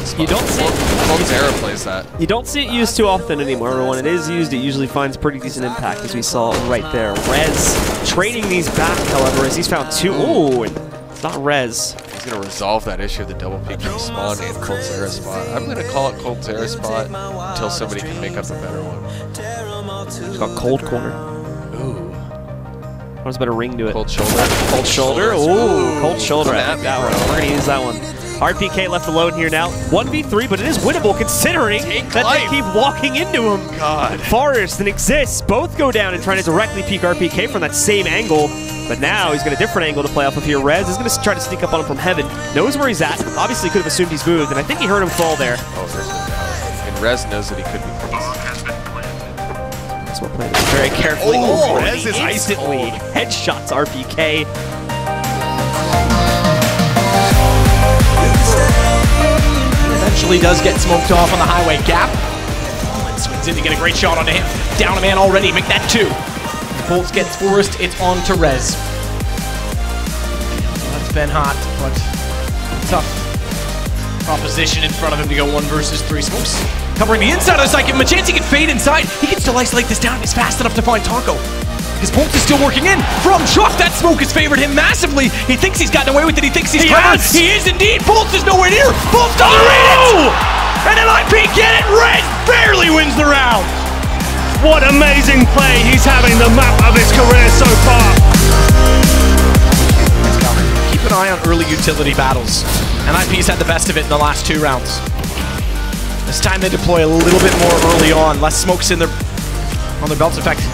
that spot. You don't see cologNE plays that. You don't see it used too often anymore, but when it is used, it usually finds pretty decent impact, as we saw right there. REZ trading these back, however, as he's found two. Ooh, and it's not REZ. He's going to resolve that issue of the double peek from spawn and cologNE spot. I'm going to call it cologNE spot until somebody can make up a better one. He's got cold corner. Ooh. What's a better ring to it? Cold shoulder. Cold shoulder. Ooh, cold shoulder. I think that one. We're going to use that one. RPK left alone here now. 1v3, but it is winnable considering that they keep walking into him. God. Forest and Exist both go down and try to directly peek RPK from that same angle. But now he's got a different angle to play off of here. REZ is going to try to sneak up on him from heaven. Knows where he's at. Obviously could have assumed he's moved, and I think he heard him fall there. Oh, there's no doubt. And REZ knows that he could be placed. That's what playing very carefully. Oh, REZ is instantly headshots RPK. Eventually does get smoked off on the highway gap. Mullen swings in to get a great shot onto him. Down a man already, make that two. Bolts gets Forest, it's on to REZ. That's been hot, but tough proposition in front of him to go 1 versus 3. Smokes covering the inside of the site, give him a chance, he can fade inside. He can still isolate this down, he's fast enough to find Taco. His Bolt is still working in from Truck. That smoke has favored him massively. He thinks he's gotten away with it. He thinks he's covered. He is indeed. Bolt is nowhere near. Bolt doesn't read it. And NiP get it. REZ barely wins the round. What amazing play. He's having the map of his career so far. Keep an eye on early utility battles. NiP's had the best of it in the last 2 rounds. This time they deploy a little bit more early on. Less smokes on their belts. In fact,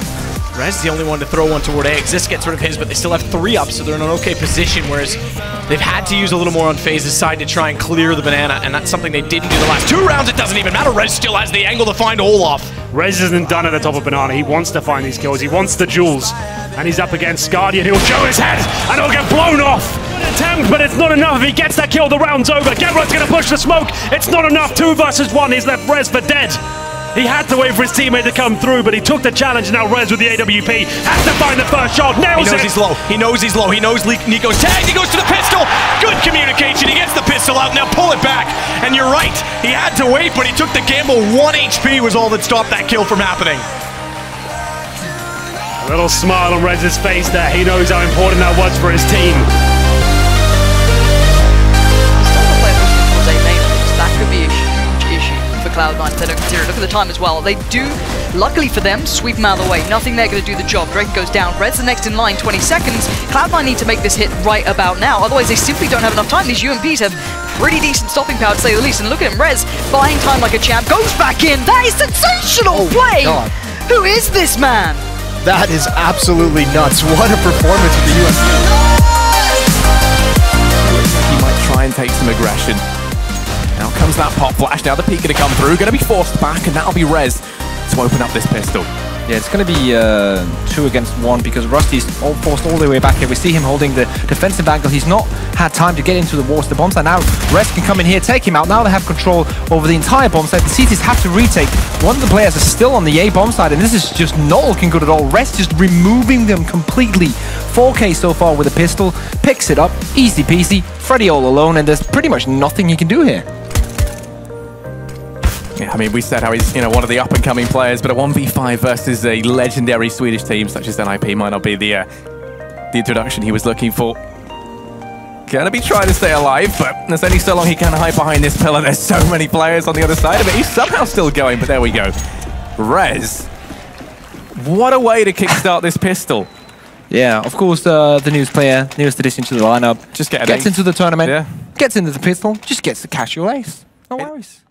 REZ the only one to throw one toward A. Exist gets rid of his, but they still have 3 up, so they're in an okay position, whereas they've had to use a little more on FAZE's side to try and clear the banana, and that's something they didn't do the last 2 rounds. It doesn't even matter. REZ still has the angle to find Olaf. REZ isn't done at the top of banana. He wants to find these kills. He wants the jewels. And he's up against Guardian. He'll show his head, and he'll get blown off. Good attempt, but it's not enough. If he gets that kill, the round's over. Gerard's going to push the smoke. It's not enough. 2 versus 1. He's left REZ for dead. He had to wait for his teammate to come through, but he took the challenge. Now REZ with the AWP has to find the first shot. Nails it. He knows he's low. He knows he's low. He knows Nico's tagged. He goes to the pistol. Good communication. He gets the pistol out. Now pull it back. And you're right. He had to wait, but he took the gamble. 1 HP was all that stopped that kill from happening. A little smile on REZ's face there. He knows how important that was for his team. That could be a huge issue for Cloud9 if they don't consider it. Look at the time as well. They do, luckily for them, sweep him out of the way. Nothing there going to do the job. Drake goes down. REZ the next in line, 20 seconds. Cloud9 need to make this hit right about now. Otherwise, they simply don't have enough time. These UMPs have pretty decent stopping power, to say the least. And look at him, REZ buying time like a champ. Goes back in. That is sensational play. God. Who is this man? That is absolutely nuts. What a performance with the UMP. He might try and take some aggression. Now comes that pop flash. Now the peek going to come through. Going to be forced back, and that'll be REZ to open up this pistol. Yeah, it's going to be 2 against 1 because Rusty's forced all the way back here. We see him holding the defensive angle. He's not had time to get into the walls, the bomb site. Now REZ can come in here, take him out. Now they have control over the entire bomb site. The CTs have to retake. One of the players is still on the A bomb site, and this is just not looking good at all. REZ just removing them completely. 4K so far with a pistol. Picks it up, easy peasy. Freddy all alone, and there's pretty much nothing he can do here. Yeah, I mean, we said how he's, one of the up-and-coming players, but a 1v5 versus a legendary Swedish team such as NiP might not be the introduction he was looking for. Gonna be trying to stay alive, but there's only so long he can hide behind this pillar. There's so many players on the other side of it. He's somehow still going, but there we go. REZ. What a way to kickstart this pistol. Yeah, of course, the newest addition to the lineup. Just gets into the tournament, yeah. Gets into the pistol, just gets the casual ace. No worries.